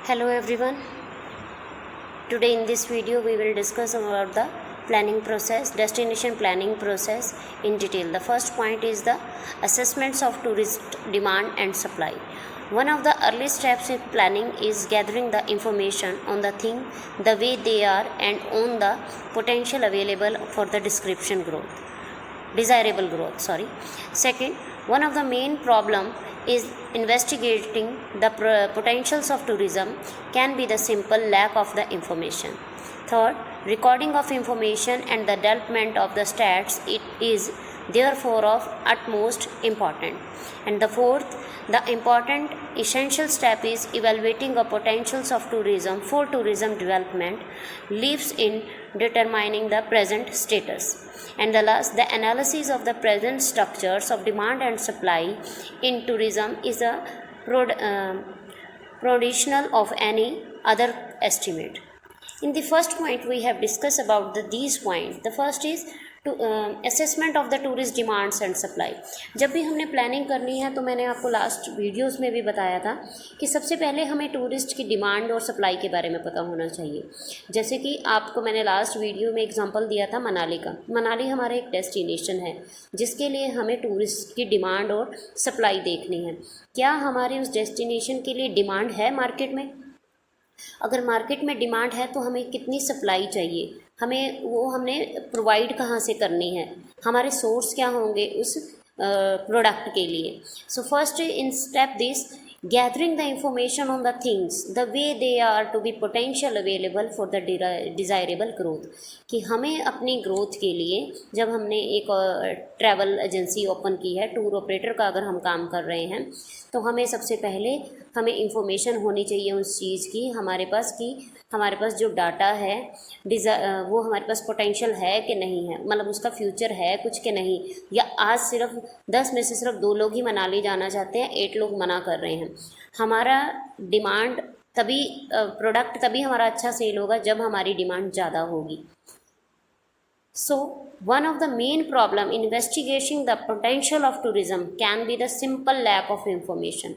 Hello everyone. Today in this video we will discuss about the planning process, destination planning process in detail. The first point is the assessments of tourist demand and supply. One of the early steps in planning is gathering the information on the thing, the way they are, and on the potential available for the desirable growth. Second, one of the main problem is investigating the potentials of tourism can be the simple lack of the information. Third, recording of information and the development of the stats, it is therefore of utmost important. And the fourth, the important essential step is evaluating the potentials of tourism for tourism development lives in determining the present status. And the last, the analysis of the present structures of demand and supply in tourism is a proditional of any other estimate. In the first point we have discussed about these points. The first is assessment of the tourist demands and supply. जब भी हमने planning करनी है तो मैंने आपको last videos में भी बताया था कि सबसे पहले हमें टूरिस्ट की डिमांड और सप्लाई के बारे में पता होना चाहिए. जैसे कि आपको मैंने लास्ट वीडियो में एग्जांपल दिया था मनाली का. मनाली हमारा एक डेस्टिनेशन है जिसके लिए हमें टूरिस्ट की डिमांड और सप्लाई देखनी है. क्या हमारे उस डेस्टिनेशन के लिए डिमांड है मार्केट में? अगर मार्केट में डिमांड है तो हमें कितनी सप्लाई चाहिए, हमने प्रोवाइड कहाँ से करनी है, हमारे सोर्स क्या होंगे उस प्रोडक्ट के लिए. So first in step this gathering the information on the things the way they are to be potential available for the desirable growth. कि हमें अपनी ग्रोथ के लिए जब हमने एक ट्रैवल एजेंसी ओपन की है, टूर ऑपरेटर का अगर हम काम कर रहे हैं तो हमें सबसे पहले हमें इंफॉर्मेशन होनी चाहिए उस चीज़ की हमारे पास जो डाटा है वो हमारे पास पोटेंशियल है कि नहीं है, मतलब उसका फ्यूचर है कुछ के नहीं, या आज सिर्फ 10 में से सिर्फ 2 लोग ही मनाली जाना चाहते हैं, 8 लोग मना कर रहे हैं. हमारा डिमांड तभी प्रोडक्ट तभी हमारा अच्छा सेल होगा जब हमारी डिमांड ज़्यादा होगी. So, one of the main problem in investigating the potential of tourism can be the simple lack of information.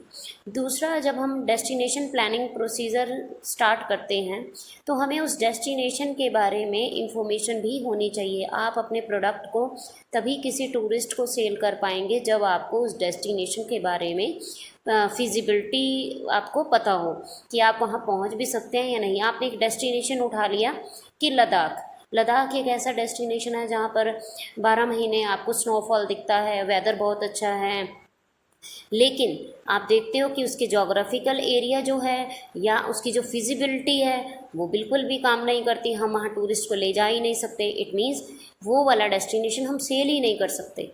दूसरा, जब हम डेस्टिनेशन प्लानिंग प्रोसीजर स्टार्ट करते हैं तो हमें उस डेस्टिनेशन के बारे में इंफॉर्मेशन भी होनी चाहिए. आप अपने प्रोडक्ट को तभी किसी टूरिस्ट को सेल कर पाएंगे जब आपको उस डेस्टिनेशन के बारे में फिजिबिलिटी आपको पता हो कि आप वहाँ पहुँच भी सकते हैं या नहीं. आपने एक डेस्टिनेशन उठा लिया कि लद्दाख एक ऐसा डेस्टिनेशन है जहाँ पर 12 महीने आपको स्नोफॉल दिखता है, वेदर बहुत अच्छा है, लेकिन आप देखते हो कि उसके जोग्राफिकल एरिया जो है या उसकी जो फिजिबिलिटी है वो बिल्कुल भी काम नहीं करती. हम वहाँ टूरिस्ट को ले जा ही नहीं सकते. इट मीन्स वो वाला डेस्टिनेशन हम सेल ही नहीं कर सकते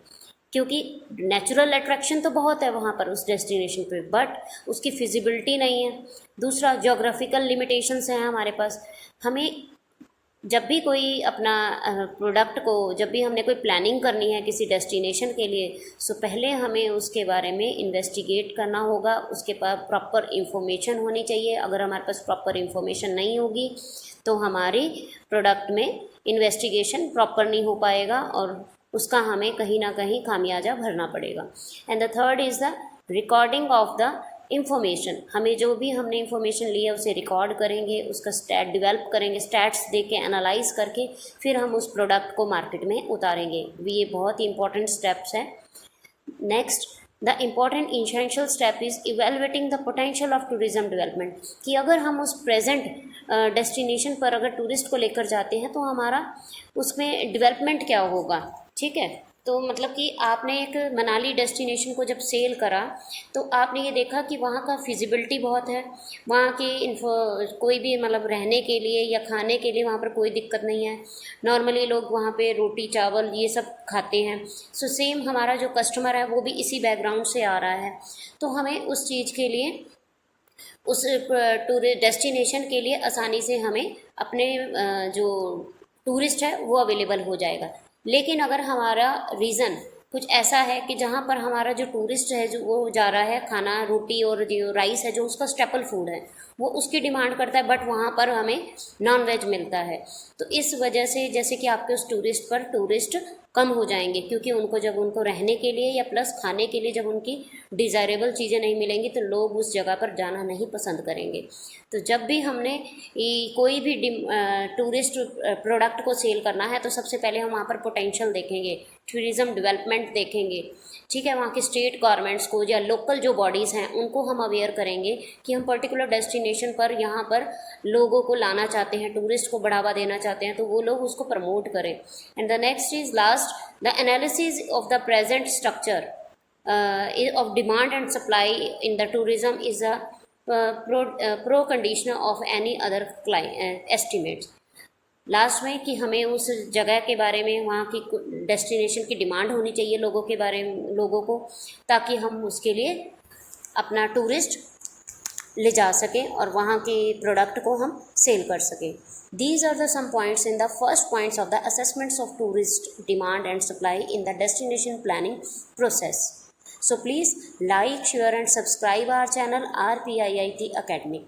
क्योंकि नेचुरल अट्रैक्शन तो बहुत है वहाँ पर उस डेस्टिनेशन पे, बट उसकी फिजिबिलिटी नहीं है. दूसरा, जोग्राफिकल लिमिटेशंस हैं हमारे पास. हमें जब भी कोई अपना प्रोडक्ट को जब भी हमने कोई प्लानिंग करनी है किसी डेस्टिनेशन के लिए, सो पहले हमें उसके बारे में इन्वेस्टिगेट करना होगा, उसके पास प्रॉपर इंफॉर्मेशन होनी चाहिए. अगर हमारे पास प्रॉपर इंफॉर्मेशन नहीं होगी तो हमारी प्रोडक्ट में इन्वेस्टिगेशन प्रॉपर नहीं हो पाएगा और उसका हमें कहीं ना कहीं खामियाजा भरना पड़ेगा. And the third is the recording of the information. हमें जो भी हमने इंफॉर्मेशन ली है उसे रिकॉर्ड करेंगे, उसका स्टैट डेवलप करेंगे, स्टैट्स दे के एनालाइज करके फिर हम उस प्रोडक्ट को मार्केट में उतारेंगे. ये बहुत ही इंपॉर्टेंट स्टेप्स हैं. Next, the important essential step is evaluating the potential of tourism development. कि अगर हम उस प्रेजेंट डेस्टिनेशन पर अगर टूरिस्ट को लेकर जाते हैं तो हमारा उसमें डेवलपमेंट क्या होगा. ठीक है, तो मतलब कि आपने एक मनाली डेस्टिनेशन को जब सेल करा तो आपने ये देखा कि वहाँ का फिजिबिलिटी बहुत है, वहाँ की कोई भी मतलब रहने के लिए या खाने के लिए वहाँ पर कोई दिक्कत नहीं है. नॉर्मली लोग वहाँ पे रोटी चावल ये सब खाते हैं. सो सेम हमारा जो कस्टमर है वो भी इसी बैकग्राउंड से आ रहा है. तो हमें उस चीज़ के लिए उस टूरिस्ट डेस्टिनेशन के लिए आसानी से हमें अपने जो टूरिस्ट है वो अवेलेबल हो जाएगा. लेकिन अगर हमारा रीज़न कुछ ऐसा है कि जहाँ पर हमारा जो टूरिस्ट है जो वो जा रहा है खाना रोटी और जो राइस है जो उसका स्टेपल फूड है वो उसकी डिमांड करता है, बट वहाँ पर हमें नॉन वेज मिलता है, तो इस वजह से जैसे कि आपके उस टूरिस्ट पर टूरिस्ट कम हो जाएंगे, क्योंकि उनको जब उनको रहने के लिए या प्लस खाने के लिए जब उनकी डिज़ायरेबल चीज़ें नहीं मिलेंगी तो लोग उस जगह पर जाना नहीं पसंद करेंगे। तो जब भी हमने कोई भी टूरिस्ट प्रोडक्ट को सेल करना है तो सबसे पहले हम वहाँ पर पोटेंशियल देखेंगे, टूरिज़्म डेवलपमेंट देखेंगे, ठीक है। वहाँ के स्टेट गवर्नमेंट्स को या लोकल जो बॉडीज़ हैं उनको हम अवेयर करेंगे कि हम पर्टिकुलर डेस्टिनेशन पर यहाँ पर लोगों को लाना चाहते हैं, टूरिस्ट को बढ़ावा देना चाहते हैं, तो वो लोग उसको प्रमोट करें। And the next is last the analysis of the present structure of demand and supply in the tourism is a pro conditioner of any other estimates। Last में कि हमें उस जगह के बारे में, वहाँ की डेस्टिनेशन की डिमांड होनी चाहिए लोगों के बारे में, लोगों को, ताकि हम उसके लिए अपना टूरिस्ट ले जा सकें और वहाँ के प्रोडक्ट को हम सेल कर सकें। These are the some points in the first points of the assessments of tourist demand and supply in the destination planning process. So please like, share and subscribe our channel RPIIT Academy.